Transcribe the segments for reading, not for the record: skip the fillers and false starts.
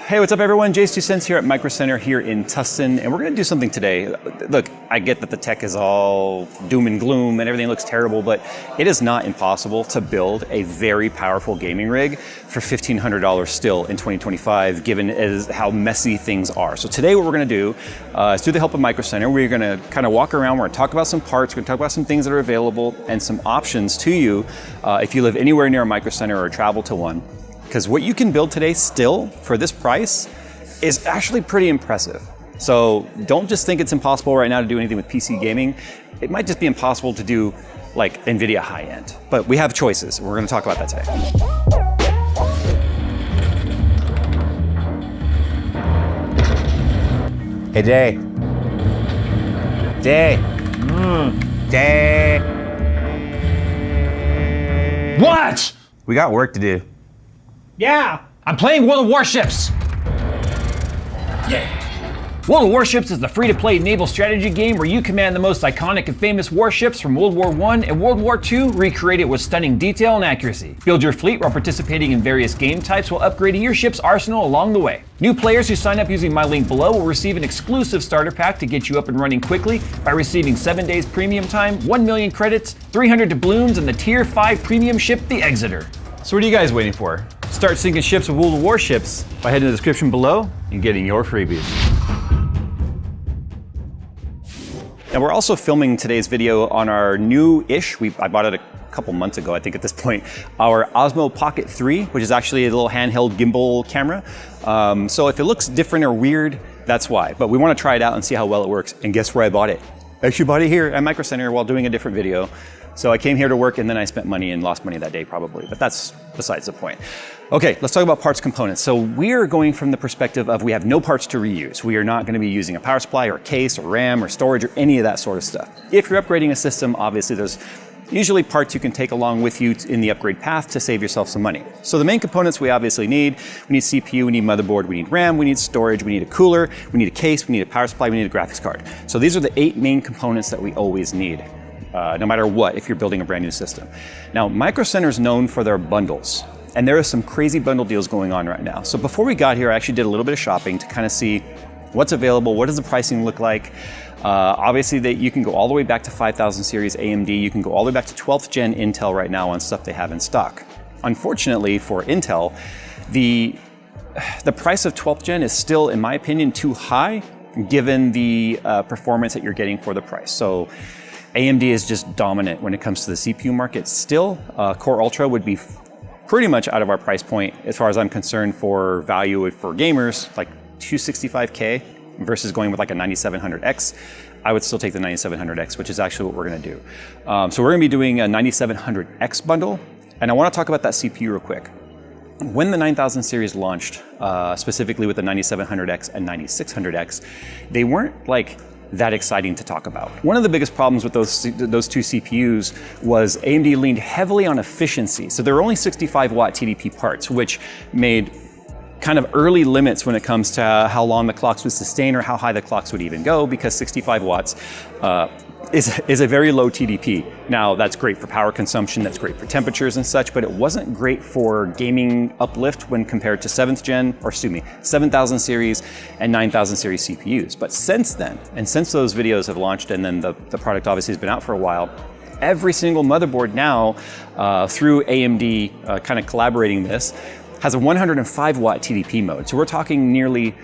Hey, what's up everyone? Jay's 2 Cents here at Micro Center here in Tustin, and we're gonna do something today. Look, I get that the tech is all doom and gloom and everything looks terrible, but it is not impossible to build a very powerful gaming rig for $1,500 still in 2025, given as how messy things are. So today what we're gonna do is through the help of Micro Center, we're gonna kind of walk around, we're gonna talk about some parts, we're gonna talk about some things that are available and some options to you if you live anywhere near a Micro Center or travel to one. Because what you can build today still for this price is actually pretty impressive. So don't just think it's impossible right now to do anything with PC gaming. It might just be impossible to do like NVIDIA high end, but we have choices. We're gonna talk about that today. Hey, Jay. Jay. Jay. What? We got work to do. Yeah, I'm playing World of Warships. Yeah. World of Warships is the free-to-play naval strategy game where you command the most iconic and famous warships from World War I and World War II, recreated with stunning detail and accuracy. Build your fleet while participating in various game types while upgrading your ship's arsenal along the way. New players who sign up using my link below will receive an exclusive starter pack to get you up and running quickly by receiving 7 days premium time, 1 million credits, 300 doubloons, and the Tier 5 premium ship, the Exeter. So what are you guys waiting for? Start sinking ships with World of Warships by heading to the description below and getting your freebies. Now we're also filming today's video on our new-ish, I bought it a couple months ago I think at this point, our Osmo Pocket 3, which is actually a little handheld gimbal camera. So if it looks different or weird, that's why. But we want to try it out and see how well it works. And guess where I bought it? I actually bought it here at Micro Center while doing a different video. So I came here to work and then I spent money and lost money that day probably, but that's besides the point. Okay, let's talk about parts components. So we're going from the perspective of we have no parts to reuse. We are not going to be using a power supply or a case or RAM or storage or any of that sort of stuff. If you're upgrading a system, obviously there's usually parts you can take along with you in the upgrade path to save yourself some money. So the main components we obviously need CPU, we need motherboard, we need RAM, we need storage, we need a cooler, we need a case, we need a power supply, we need a graphics card. So these are the 8 main components that we always need. No matter what, if you're building a brand new system. Now, Micro Center is known for their bundles, and there are some crazy bundle deals going on right now. So before we got here, I actually did a little bit of shopping to kind of see what's available, what does the pricing look like. Obviously, you can go all the way back to 5000 series AMD, you can go all the way back to 12th gen Intel right now on stuff they have in stock. Unfortunately for Intel, the price of 12th gen is still, in my opinion, too high given the performance that you're getting for the price. So AMD is just dominant when it comes to the CPU market still. Core Ultra would be pretty much out of our price point as far as I'm concerned for value for gamers, like 265K versus going with like a 9700X. I would still take the 9700X, which is actually what we're gonna do. So we're gonna be doing a 9700X bundle, and I wanna talk about that CPU real quick. When the 9000 series launched, specifically with the 9700X and 9600X, they weren't like that exciting to talk about. One of the biggest problems with those two CPUs was AMD leaned heavily on efficiency. So there were only 65 watt TDP parts, which made kind of early limits when it comes to how long the clocks would sustain or how high the clocks would even go, because 65 watts is a very low TDP. Now that's great for power consumption, that's great for temperatures and such, but it wasn't great for gaming uplift when compared to 7000 series and 9000 series CPUs. But since then, and since those videos have launched and then the product obviously has been out for a while, every single motherboard now, through AMD kind of collaborating this, has a 105 watt TDP mode. So we're talking nearly,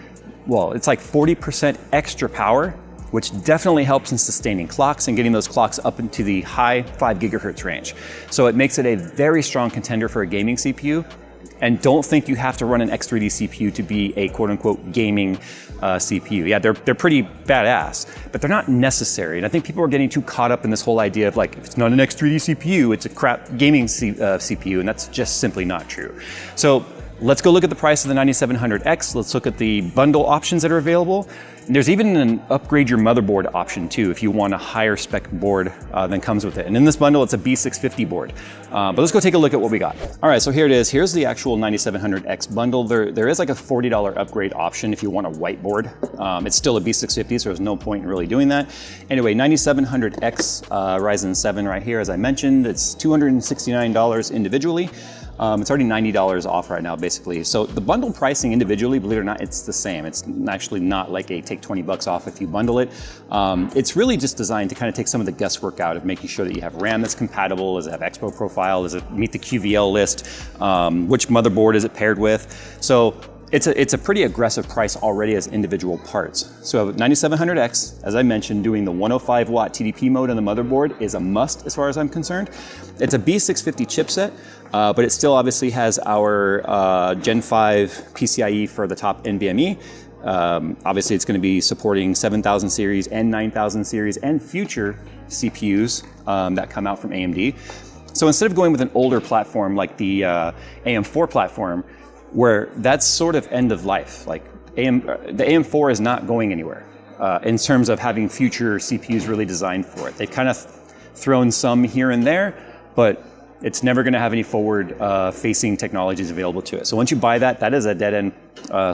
well, it's like 40% extra power, which definitely helps in sustaining clocks and getting those clocks up into the high 5 gigahertz range. So it makes it a very strong contender for a gaming CPU. And don't think you have to run an X3D CPU to be a quote unquote gaming CPU. Yeah, they're pretty badass, but they're not necessary. And I think people are getting too caught up in this whole idea of like, if it's not an X3D CPU, it's a crap gaming CPU, and that's just simply not true. So let's go look at the price of the 9700X. Let's look at the bundle options that are available. There's even an upgrade your motherboard option too, if you want a higher spec board than comes with it. And in this bundle, it's a B650 board. But let's go take a look at what we got. All right, so here it is. Here's the actual 9700X bundle. There is like a $40 upgrade option if you want a whiteboard. It's still a B650, so there's no point in really doing that. Anyway, 9700X Ryzen 7 right here, as I mentioned, it's $269 individually. It's already $90 off right now, basically. So the bundle pricing individually, believe it or not, it's the same. It's actually not like a take 20 bucks off if you bundle it. It's really just designed to kind of take some of the guesswork out of making sure that you have RAM that's compatible. Does it have Expo profile? Does it meet the QVL list? Which motherboard is it paired with? So it's a pretty aggressive price already as individual parts. So 9700X, as I mentioned, doing the 105 watt TDP mode on the motherboard is a must as far as I'm concerned. It's a B650 chipset, but it still obviously has our Gen 5 PCIe for the top NVMe. Obviously it's going to be supporting 7000 series and 9000 series and future CPUs that come out from AMD. So instead of going with an older platform like the AM4 platform, where that's sort of end of life. Like the AM4 is not going anywhere in terms of having future CPUs really designed for it. They've kind of thrown some here and there, but it's never going to have any forward-facing technologies available to it. So once you buy that, that is a dead-end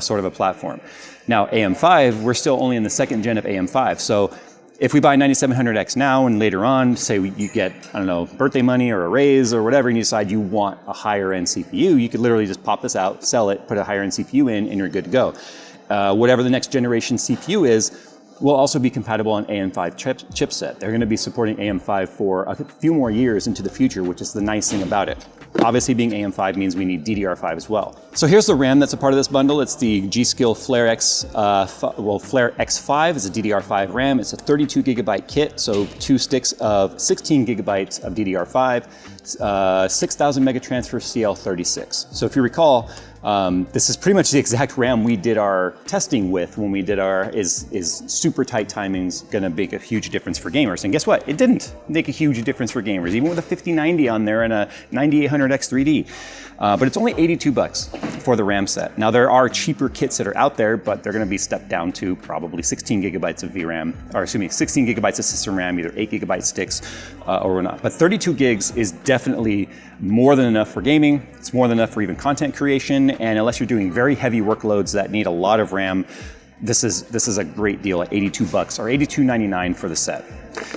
sort of a platform. Now AM5, we're still only in the second gen of AM5. So if we buy 9700X now and later on, say you get, I don't know, birthday money or a raise or whatever, and you decide you want a higher end CPU, you could literally just pop this out, sell it, put a higher end CPU in, and you're good to go. Whatever the next generation CPU is, will also be compatible on AM5 chipset. They're going to be supporting AM5 for a few more years into the future, which is the nice thing about it. Obviously being AM5 means we need DDR5 as well. So here's the RAM that's a part of this bundle. It's the Gskill Flare X, Flare X5 is a DDR5 RAM. It's a 32 gigabyte kit, so 2 sticks of 16 gigabytes of DDR5, 6000 megatransfer CL36. So if you recall, this is pretty much the exact RAM we did our testing with when we did our, is super tight timings gonna make a huge difference for gamers? And guess what? It didn't make a huge difference for gamers, even with a 5090 on there and a 9800X3D. But it's only 82 bucks for the RAM set. Now there are cheaper kits that are out there, but they're gonna be stepped down to probably 16 gigabytes of VRAM, or excuse me, 16 gigabytes of system RAM, either 8 gigabyte sticks or not. But 32 gigs is definitely more than enough for gaming. It's more than enough for even content creation. And unless you're doing very heavy workloads that need a lot of RAM, this is a great deal at 82 bucks or $82.99 for the set.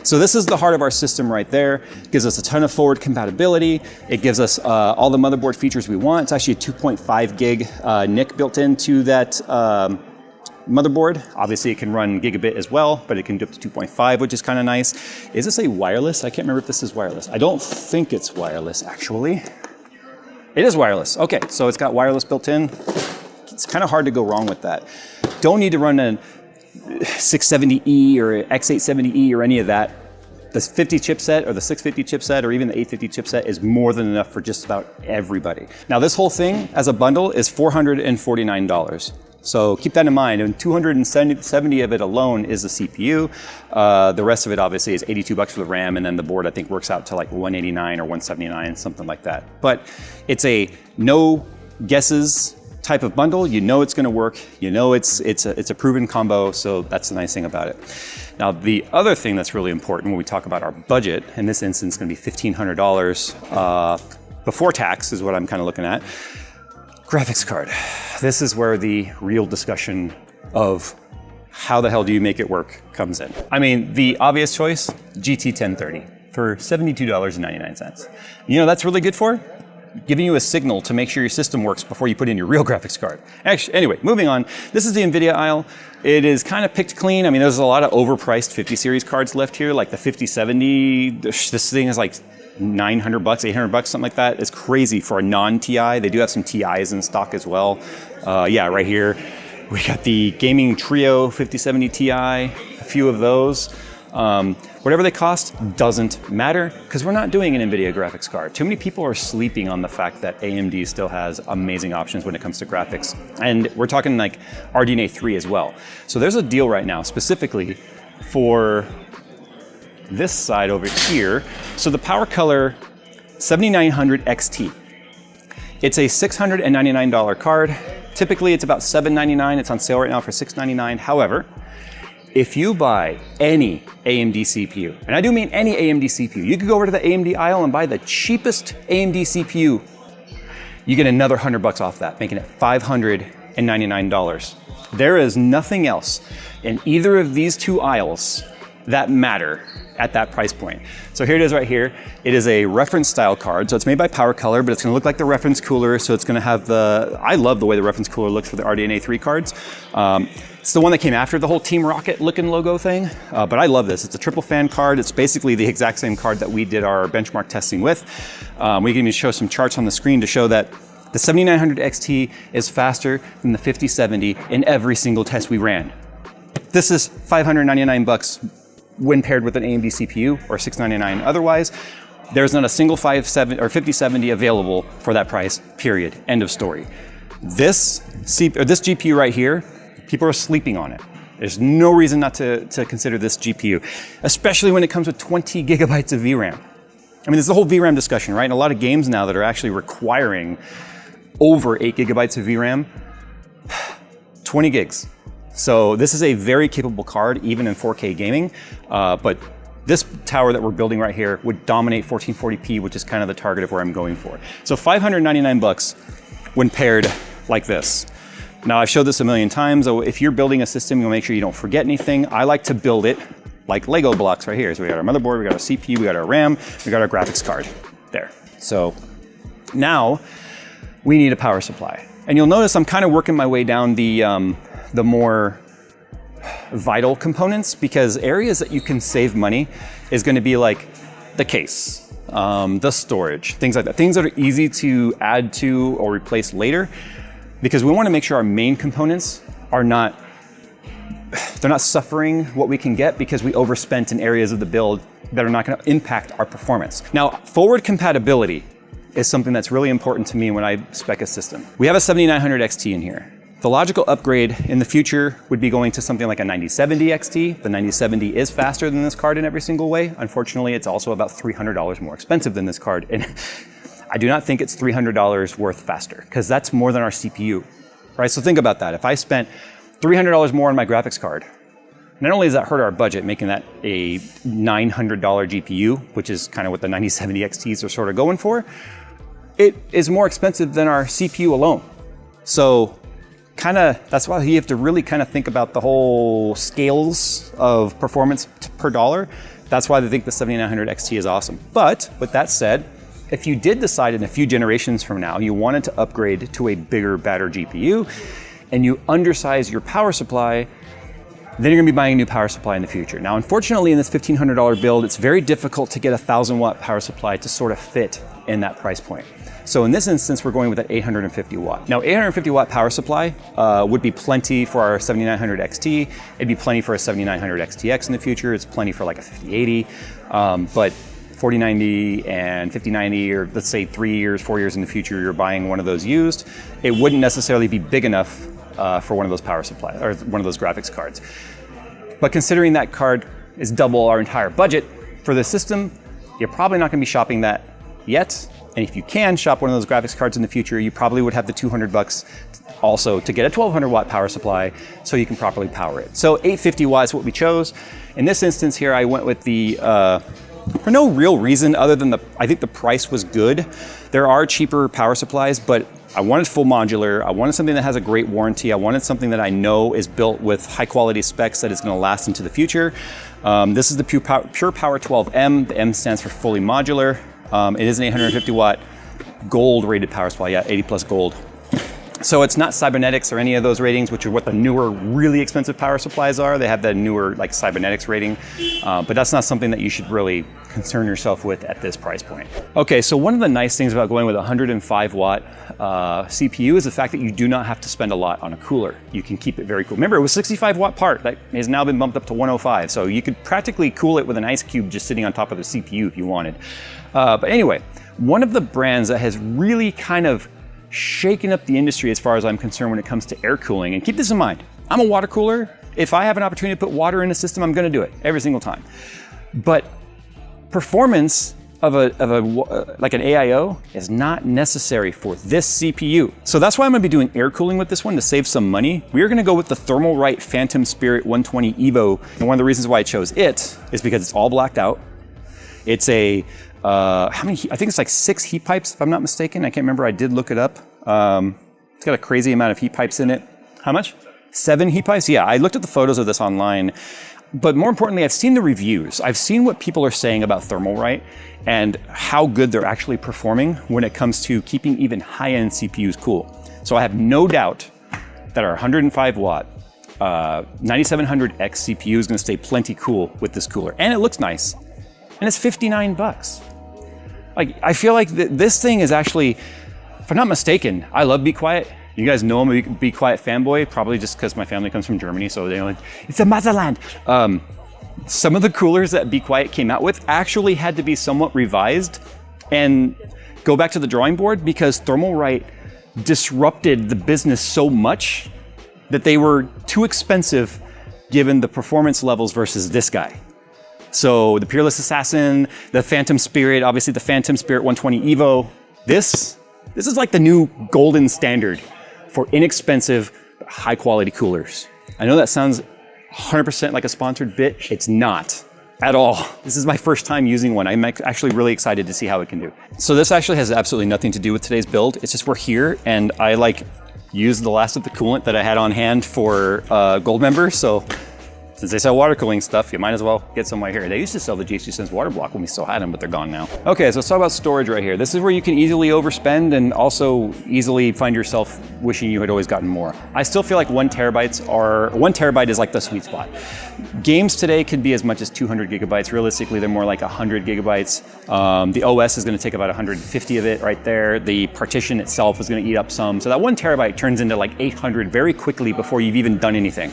So this is the heart of our system right there. It gives us a ton of forward compatibility. It gives us all the motherboard features we want. It's actually a 2.5 gig NIC built into that motherboard. Obviously it can run gigabit as well, but it can do up to 2.5, which is kind of nice. Is this a wireless? I can't remember if this is wireless. I don't think it's wireless, actually. It is wireless. Okay, so it's got wireless built in. It's kind of hard to go wrong with that. Don't need to run a 670E or X870E or any of that. The 50 chipset or the 650 chipset or even the 850 chipset is more than enough for just about everybody. Now this whole thing as a bundle is $449. So keep that in mind, and 270 of it alone is the CPU. The rest of it obviously is 82 bucks for the RAM, and then the board I think works out to like 189 or 179, something like that. But it's a no guesses type of bundle. You know it's gonna work. You know it's a proven combo, so that's the nice thing about it. Now the other thing that's really important when we talk about our budget, in this instance gonna be $1,500 before tax is what I'm kind of looking at. Graphics card. This is where the real discussion of how the hell do you make it work comes in. I mean, the obvious choice, GT 1030 for $72.99. You know that's really good for? Giving you a signal to make sure your system works before you put in your real graphics card. Actually, anyway, moving on. This is the NVIDIA aisle. It is kind of picked clean. I mean, there's a lot of overpriced 50 series cards left here, like the 5070. This thing is like 900 bucks, 800 bucks, something like that. It's crazy for a non-TI. They do have some TIs in stock as well. Yeah, right here. We got the Gaming Trio 5070 Ti, a few of those. Whatever they cost doesn't matter because we're not doing an NVIDIA graphics card. Too many people are sleeping on the fact that AMD still has amazing options when it comes to graphics. And we're talking like RDNA 3 as well. So there's a deal right now specifically for this side over here. So the PowerColor 7900 XT. It's a $699 card. Typically it's about $799. It's on sale right now for $699. However, if you buy any AMD CPU, and I do mean any AMD CPU, you could go over to the AMD aisle and buy the cheapest AMD CPU. You get another 100 bucks off that, making it $599. There is nothing else in either of these two aisles that matter at that price point. So here it is right here. It is a reference style card. So it's made by PowerColor, but it's gonna look like the reference cooler. So it's gonna have I love the way the reference cooler looks for the RDNA 3 cards. It's the one that came after the whole Team Rocket looking logo thing, but I love this. It's a triple fan card. It's basically the exact same card that we did our benchmark testing with. We can even show some charts on the screen to show that the 7900 XT is faster than the 5070 in every single test we ran. This is $599 when paired with an AMD CPU, or $699 otherwise. There's not a single 5070 available for that price, period. End of story. This GPU right here, people are sleeping on it. There's no reason not to consider this GPU, especially when it comes with 20 gigabytes of VRAM. I mean, there's the whole VRAM discussion, right? And a lot of games now that are actually requiring over 8 gigabytes of VRAM, 20 gigs. So this is a very capable card, even in 4K gaming, but this tower that we're building right here would dominate 1440p, which is kind of the target of where I'm going for. So $599 when paired like this. Now, I've showed this a million times. So if you're building a system, you'll make sure you don't forget anything. I like to build it like Lego blocks right here. So we got our motherboard, we got our CPU, we got our RAM, we got our graphics card there. So now we need a power supply. And you'll notice I'm kind of working my way down the more vital components, because areas that you can save money is going to be like the case, the storage, things like that. Things that are easy to add to or replace later, because we want to make sure our main components are not suffering what we can get because we overspent in areas of the build that are not going to impact our performance. Now, forward compatibility is something that's really important to me when I spec a system. We have a 7900 XT in here. The logical upgrade in the future would be going to something like a 9070 XT. The 9070 is faster than this card in every single way. Unfortunately, it's also about $300 more expensive than this card. And I do not think it's $300 worth faster, because that's more than our CPU, right? So think about that. If I spent $300 more on my graphics card, not only does that hurt our budget, making that a $900 GPU, which is kind of what the 9070 XTs are sort of going for, it is more expensive than our CPU alone. So that's why you have to really kind of think about the whole scales of performance per dollar. That's why I think the 7900 XT is awesome. But with that said, if you did decide in a few generations from now you wanted to upgrade to a bigger, better GPU, and you undersize your power supply, then you're gonna be buying a new power supply in the future. Now, unfortunately, in this $1,500 build, it's very difficult to get a 1000-watt power supply to sort of fit in that price point. So in this instance, we're going with an 850 watt. Now, 850 watt power supply would be plenty for our 7900 XT. It'd be plenty for a 7900 XTX in the future. It's plenty for like a 5080. But 4090 and 5090, or let's say 3 years, 4 years in the future, you're buying one of those used, it wouldn't necessarily be big enough for one of those power supplies or one of those graphics cards. But considering that card is double our entire budget for the system, you're probably not gonna be shopping that yet. And if you can shop one of those graphics cards in the future, you probably would have the $200 also to get a 1200 watt power supply so you can properly power it. So 850 watts is what we chose. In this instance here, I went with the, for no real reason other than I think the price was good. There are cheaper power supplies, but I wanted full modular. I wanted something that has a great warranty. I wanted something that I know is built with high quality specs that is gonna last into the future. This is the Pure Power 12M. The M stands for fully modular. It is an 850 watt gold rated power supply, yeah, 80 plus gold. So it's not cybernetics or any of those ratings, which are what the newer, really expensive power supplies are. They have the newer like cybernetics rating, but that's not something that you should really concern yourself with at this price point. Okay, so one of the nice things about going with a 105 watt CPU is the fact that you do not have to spend a lot on a cooler. You can keep it very cool. Remember, it was 65 watt part that has now been bumped up to 105. So you could practically cool it with an ice cube just sitting on top of the CPU if you wanted. But anyway, one of the brands that has really kind of shaken up the industry as far as I'm concerned when it comes to air cooling, and keep this in mind, I'm a water cooler. If I have an opportunity to put water in a system, I'm gonna do it every single time. But performance of like an AIO is not necessary for this CPU. So that's why I'm gonna be doing air cooling with this one to save some money. We're gonna go with the Thermalrite Phantom Spirit 120 Evo. And one of the reasons why I chose it is because it's all blacked out. It's a, how many, I think it's like 6 heat pipes, if I'm not mistaken. I can't remember, I did look it up. It's got a crazy amount of heat pipes in it. How much? 7 heat pipes? Yeah, I looked at the photos of this online. But more importantly, I've seen the reviews. I've seen what people are saying about Thermalrite and how good they're actually performing when it comes to keeping even high-end CPUs cool. So I have no doubt that our 105 watt 9700X CPU is going to stay plenty cool with this cooler. And it looks nice. And it's 59 bucks. Like, I feel like this thing is actually, if I'm not mistaken, I love BeQuiet. You guys know I'm a BeQuiet fanboy, probably just because my family comes from Germany, so they're like, it's a motherland. Some of the coolers that BeQuiet came out with actually had to be somewhat revised and go back to the drawing board because Thermalrite disrupted the business so much that they were too expensive given the performance levels versus this guy. So the Peerless Assassin, the Phantom Spirit, obviously the Phantom Spirit 120 Evo. This is like the new golden standard for inexpensive, high quality coolers. I know that sounds 100% like a sponsored bit. It's not at all. This is my first time using one. I'm actually really excited to see how it can do. So this actually has absolutely nothing to do with today's build. It's just we're here and I used the last of the coolant that I had on hand for gold members. So since they sell water cooling stuff, you might as well get some right here. They used to sell the GSkill water block when we still had them, but they're gone now. Okay, so let's talk about storage right here. This is where you can easily overspend and also easily find yourself wishing you had always gotten more. I still feel like 1 terabyte is like the sweet spot. Games today could be as much as 200 gigabytes. Realistically, they're more like 100 gigabytes. The OS is gonna take about 150 of it right there. The partition itself is gonna eat up some. So that 1 terabyte turns into like 800 very quickly before you've even done anything.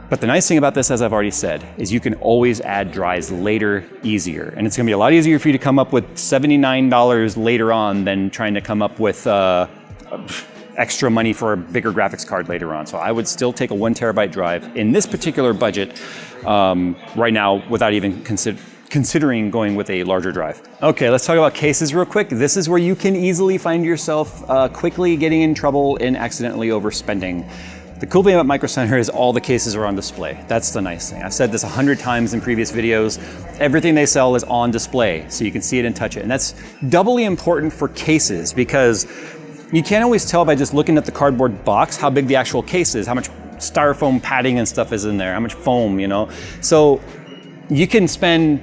But the nice thing about this, as I've already said, is you can always add drives later easier. And it's gonna be a lot easier for you to come up with $79 later on than trying to come up with extra money for a bigger graphics card later on. So I would still take a 1 terabyte drive in this particular budget right now without even considering going with a larger drive. Okay, let's talk about cases real quick. This is where you can easily find yourself quickly getting in trouble and accidentally overspending. The cool thing about Micro Center is all the cases are on display. That's the nice thing. I've said this 100 times in previous videos. Everything they sell is on display, so you can see it and touch it. And that's doubly important for cases because you can't always tell by just looking at the cardboard box how big the actual case is, how much styrofoam padding and stuff is in there, how much foam, you know? So you can spend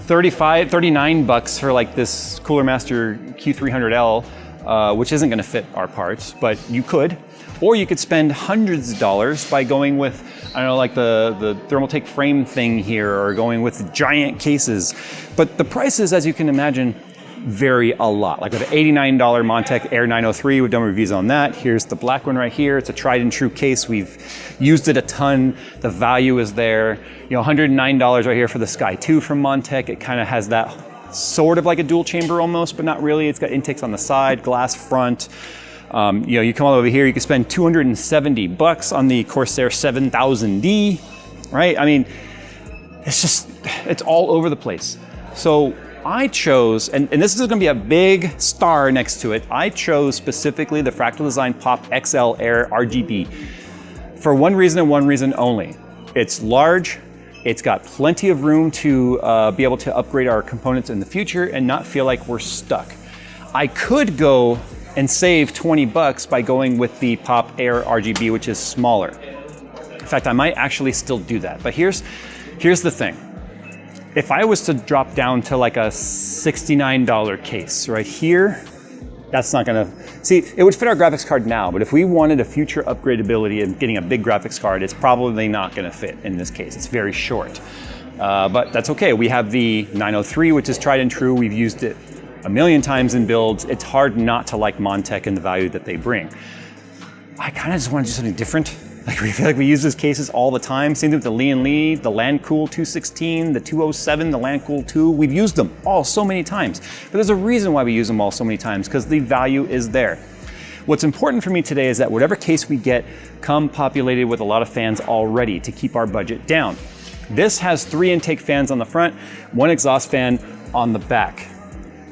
39 bucks for like this Cooler Master Q300L, which isn't gonna fit our parts, but you could. Or you could spend hundreds of dollars by going with, I don't know, like the Thermaltake frame thing here, or going with giant cases. But the prices, as you can imagine, vary a lot. Like with an $89 Montech Air 903, we've done reviews on that. Here's the black one right here. It's a tried and true case. We've used it a ton. The value is there. You know, $109 right here for the Sky 2 from Montech. It kind of has that sort of like a dual chamber almost, but not really. It's got intakes on the side, glass front. You know, you come all over here, you can spend 270 bucks on the Corsair 7000D, right? I mean, it's all over the place. So I chose, and this is gonna be a big star next to it, I chose specifically the Fractal Design Pop XL Air RGB for one reason and one reason only. It's large, it's got plenty of room to be able to upgrade our components in the future and not feel like we're stuck. I could go and save 20 bucks by going with the Pop Air RGB, which is smaller. In fact, I might actually still do that. But here's the thing. If I was to drop down to like a $69 case right here, that's not gonna, see, it would fit our graphics card now, but if we wanted a future upgradability of getting a big graphics card, it's probably not gonna fit in this case. It's very short. But that's okay. We have the 903, which is tried and true. We've used it a million times in builds. It's hard not to like Montech and the value that they bring. I kind of just want to do something different. Like we feel like we use these cases all the time. Same thing with the Lee & Lee, the Landcool 216, the 207, the Landcool 2. We've used them all so many times. But there's a reason why we use them all so many times, because the value is there. What's important for me today is that whatever case we get come populated with a lot of fans already to keep our budget down. This has 3 intake fans on the front, 1 exhaust fan on the back.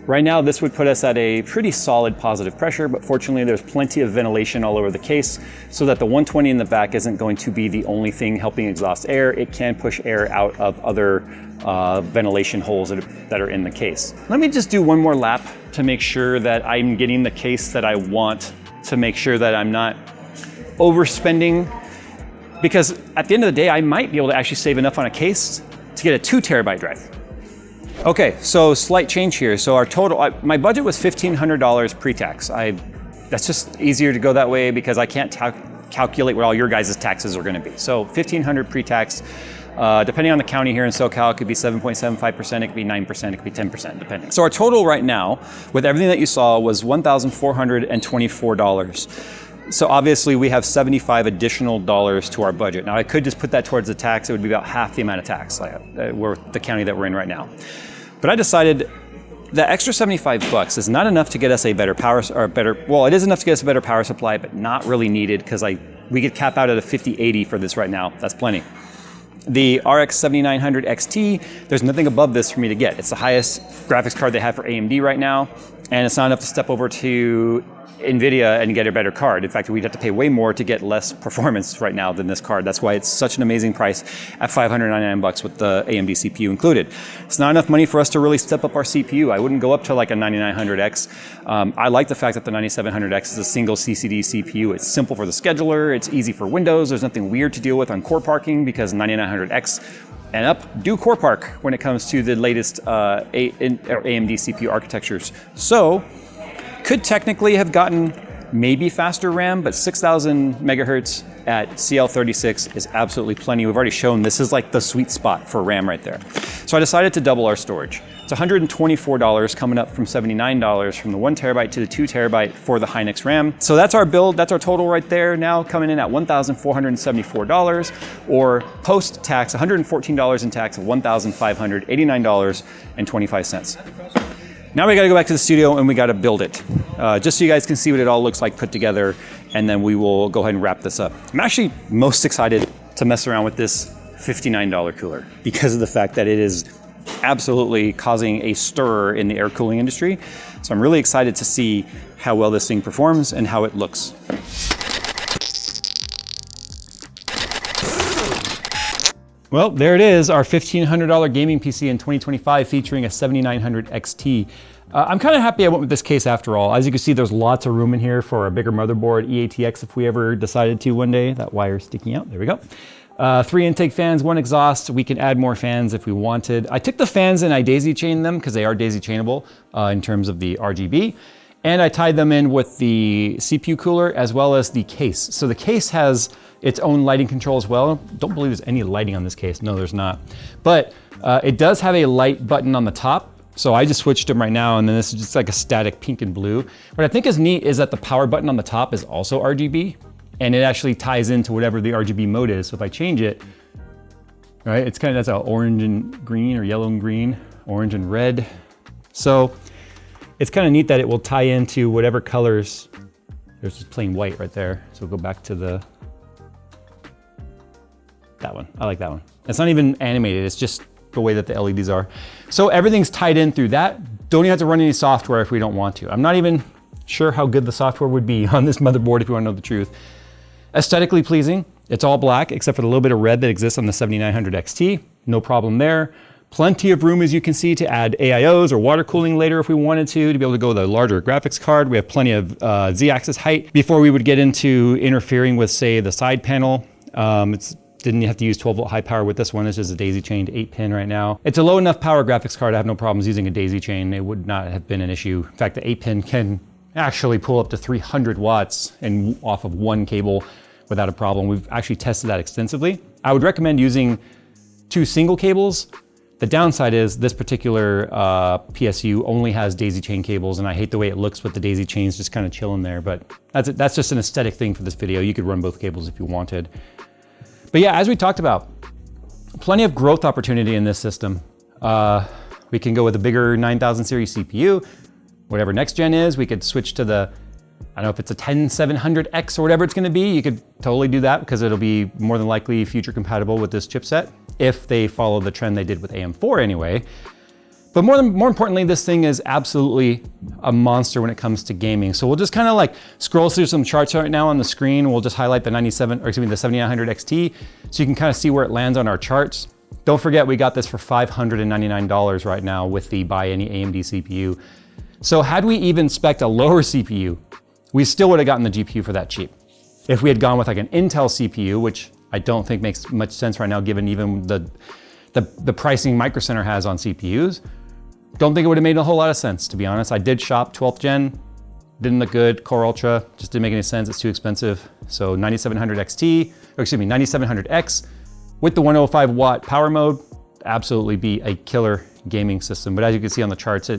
Right now, this would put us at a pretty solid positive pressure, but fortunately there's plenty of ventilation all over the case so that the 120 in the back isn't going to be the only thing helping exhaust air. It can push air out of other ventilation holes that are in the case. Let me just do one more lap to make sure that I'm getting the case that I want, to make sure that I'm not overspending because at the end of the day, I might be able to actually save enough on a case to get a 2 terabyte drive. Okay, so slight change here. So our total, my budget was $1,500 pre-tax. That's just easier to go that way because I can't calculate what all your guys' taxes are gonna be. So $1,500 pre-tax. Depending on the county here in SoCal, it could be 7.75%, it could be 9%, it could be 10%, depending. So our total right now, with everything that you saw, was $1,424. So obviously we have $75 additional to our budget. Now I could just put that towards the tax, it would be about half the amount of tax, we're the county that we're in right now. But I decided the extra $75 is not enough to get us a better well, it is enough to get us a better power supply, but not really needed because we could cap out at a 5080 for this right now, that's plenty. The RX 7900 XT, there's nothing above this for me to get. It's the highest graphics card they have for AMD right now, and it's not enough to step over to NVIDIA and get a better card. In fact, we'd have to pay way more to get less performance right now than this card. That's why it's such an amazing price at $599 with the AMD CPU included. It's not enough money for us to really step up our CPU. I wouldn't go up to like a 9900X. I like the fact that the 9700X is a single CCD CPU. It's simple for the scheduler, it's easy for Windows, there's nothing weird to deal with on core parking because 9900X and up do core park when it comes to the latest AMD CPU architectures. So, could technically have gotten maybe faster RAM, but 6,000 megahertz at CL36 is absolutely plenty. We've already shown this is like the sweet spot for RAM right there. So I decided to double our storage. It's $124 coming up from $79 from the 1 terabyte to the 2 terabyte for the Hynix RAM. So that's our build, that's our total right there, now coming in at $1,474, or post-tax, $114 in tax of $1,589.25. Now we gotta go back to the studio and we gotta build it. Just so you guys can see what it all looks like put together, and then we will go ahead and wrap this up. I'm actually most excited to mess around with this $59 cooler because of the fact that it is absolutely causing a stir in the air cooling industry. So I'm really excited to see how well this thing performs and how it looks. Well, there it is, our $1,500 gaming PC in 2025 featuring a 7900 XT. I'm kind of happy I went with this case after all. As you can see, there's lots of room in here for a bigger motherboard, EATX if we ever decided to one day. That wire's sticking out, there we go. 3 intake fans, 1 exhaust. We can add more fans if we wanted. I took the fans and I daisy chained them because they are daisy chainable in terms of the RGB. And I tied them in with the CPU cooler as well as the case. So the case has its own lighting control as well. Don't believe there's any lighting on this case. No, there's not. But it does have a light button on the top. So I just switched them right now, and then this is just like a static pink and blue. What I think is neat is that the power button on the top is also RGB, and it actually ties into whatever the RGB mode is. So if I change it, right, it's kind of, that's a orange and green or yellow and green, orange and red. So it's kind of neat that it will tie into whatever colors. There's just plain white right there. So we'll go back to that one. I like that one. It's not even animated, it's just the way that the LEDs are. So everything's tied in through that. Don't even have to run any software if we don't want to. I'm not even sure how good the software would be on this motherboard if you want to know the truth. Aesthetically pleasing. It's all black except for the little bit of red that exists on the 7900 XT. No problem there. Plenty of room, as you can see, to add AIOs or water cooling later if we wanted to be able to go with a larger graphics card. We have plenty of Z-axis height before we would get into interfering with, say, the side panel. Didn't have to use 12 volt high power with this one. It's just a daisy chained 8-pin right now. It's a low enough power graphics card. I have no problems using a daisy chain. It would not have been an issue. In fact, the 8-pin can actually pull up to 300 watts and off of one cable without a problem. We've actually tested that extensively. I would recommend using 2 single cables. The downside is this particular PSU only has daisy chain cables, and I hate the way it looks with the daisy chains just kind of chilling there, but that's just an aesthetic thing for this video. You could run both cables if you wanted. But yeah, as we talked about, plenty of growth opportunity in this system. We can go with a bigger 9000 series CPU, whatever next gen is. We could switch to the, I don't know if it's a 10700X or whatever it's gonna be. You could totally do that because it'll be more than likely future compatible with this chipset if they follow the trend they did with AM4 anyway. But more importantly, this thing is absolutely a monster when it comes to gaming. So we'll just kind of like scroll through some charts right now on the screen. We'll just highlight the the 7900 XT so you can kind of see where it lands on our charts. Don't forget, we got this for $599 right now with the buy any AMD CPU. So had we even spec'd a lower CPU, we still would have gotten the GPU for that cheap. If we had gone with like an Intel CPU, which I don't think makes much sense right now given even the pricing Micro Center has on CPUs. Don't think it would have made a whole lot of sense, to be honest. I did shop 12th gen, didn't look good. Core Ultra, just didn't make any sense, it's too expensive. So 9700 XT, or excuse me, 9700X with the 105 watt power mode, absolutely be a killer gaming system. But as you can see on the charts,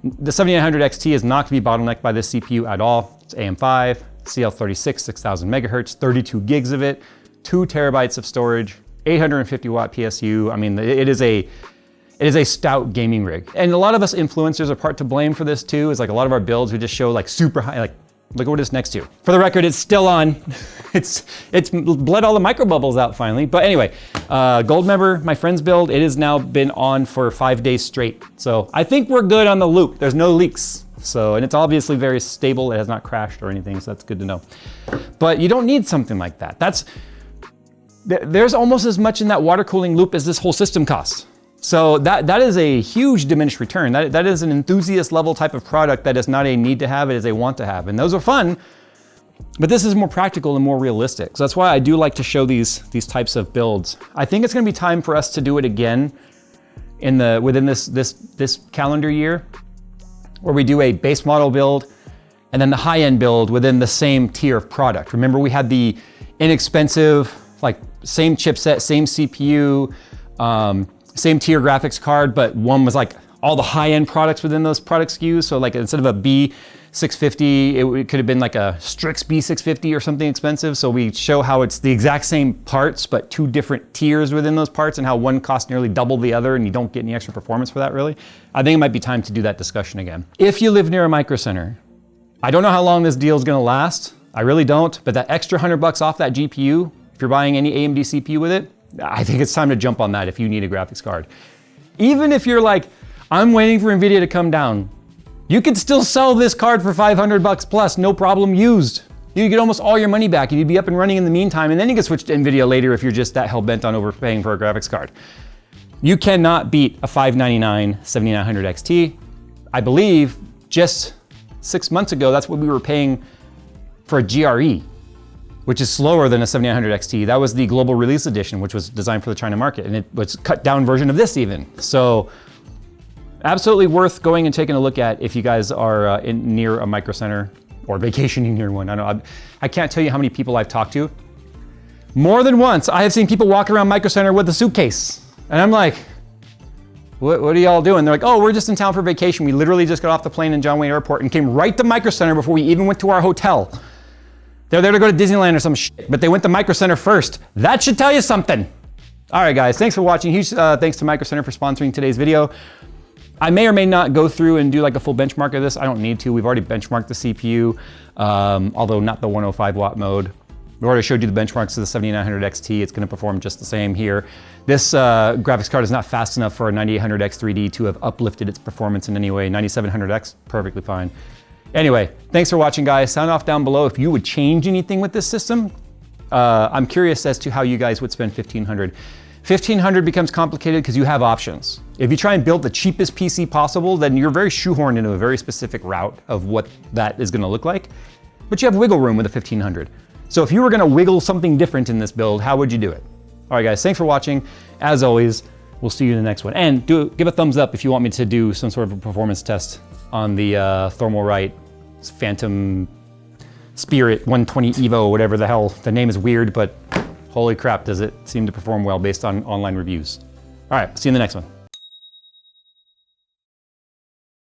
the 7900 XT is not gonna be bottlenecked by this CPU at all. It's AM5, CL36, 6000 megahertz, 32 gigs of it, 2 terabytes of storage, 850 watt PSU. I mean, it is a stout gaming rig. And a lot of us influencers are part to blame for this too, is like a lot of our builds, we just show like super high, like look at what it's next to. For the record, it's still on. It's bled all the micro bubbles out finally. But anyway, Goldmember, my friend's build, it has now been on for 5 days straight. So I think we're good on the loop. There's no leaks. So, and it's obviously very stable. It has not crashed or anything, so that's good to know. But you don't need something like that. There's almost as much in that water cooling loop as this whole system costs. So that is a huge diminished return. That is an enthusiast level type of product that is not a need to have, it is a want to have. And those are fun, but this is more practical and more realistic. So that's why I do like to show these types of builds. I think it's gonna be time for us to do it again within this calendar year, where we do a base model build and then the high-end build within the same tier of product. Remember, we had the inexpensive, like same chipset, same CPU, same tier graphics card, but one was like all the high-end products within those product SKUs. So like instead of a B650, it could have been like a Strix B650 or something expensive. So we show how it's the exact same parts, but 2 different tiers within those parts and how one costs nearly double the other and you don't get any extra performance for that really. I think it might be time to do that discussion again. If you live near a Micro Center, I don't know how long this deal is gonna last. I really don't, but that extra $100 off that GPU, if you're buying any AMD CPU with it, I think it's time to jump on that if you need a graphics card. Even if you're like, I'm waiting for NVIDIA to come down, you could still sell this card for $500 plus, no problem, used. You get almost all your money back and you'd be up and running in the meantime, and then you can switch to NVIDIA later if you're just that hell-bent on overpaying for a graphics card. You cannot beat a $599 7900 XT. I believe just 6 months ago, that's what we were paying for a GRE, which is slower than a 7900 XT. That was the global release edition, which was designed for the China market, and it was a cut down version of this even. So absolutely worth going and taking a look at if you guys are near a Micro Center or vacationing near one. I can't tell you how many people I've talked to. More than once, I have seen people walk around Micro Center with a suitcase. And I'm like, what are y'all doing? They're like, oh, we're just in town for vacation. We literally just got off the plane in John Wayne Airport and came right to Micro Center before we even went to our hotel. They're there to go to Disneyland or some shit, but they went to Micro Center first. That should tell you something. All right, guys, thanks for watching. Huge thanks to Micro Center for sponsoring today's video. I may or may not go through and do like a full benchmark of this. I don't need to. We've already benchmarked the CPU, although not the 105 watt mode. We already showed you the benchmarks of the 7900 XT. It's gonna perform just the same here. This graphics card is not fast enough for a 9800X 3D to have uplifted its performance in any way. 9700X, perfectly fine. Anyway, thanks for watching, guys. Sound off down below if you would change anything with this system. I'm curious as to how you guys would spend $1,500. $1,500 becomes complicated because you have options. If you try and build the cheapest PC possible, then you're very shoehorned into a very specific route of what that is gonna look like, but you have wiggle room with a $1,500. So if you were gonna wiggle something different in this build, how would you do it? All right, guys, thanks for watching. As always, we'll see you in the next one. And give a thumbs up if you want me to do some sort of a performance test on the Thermalrite Phantom Spirit 120 Evo, whatever the hell. The name is weird, but holy crap, does it seem to perform well based on online reviews. All right, see you in the next one.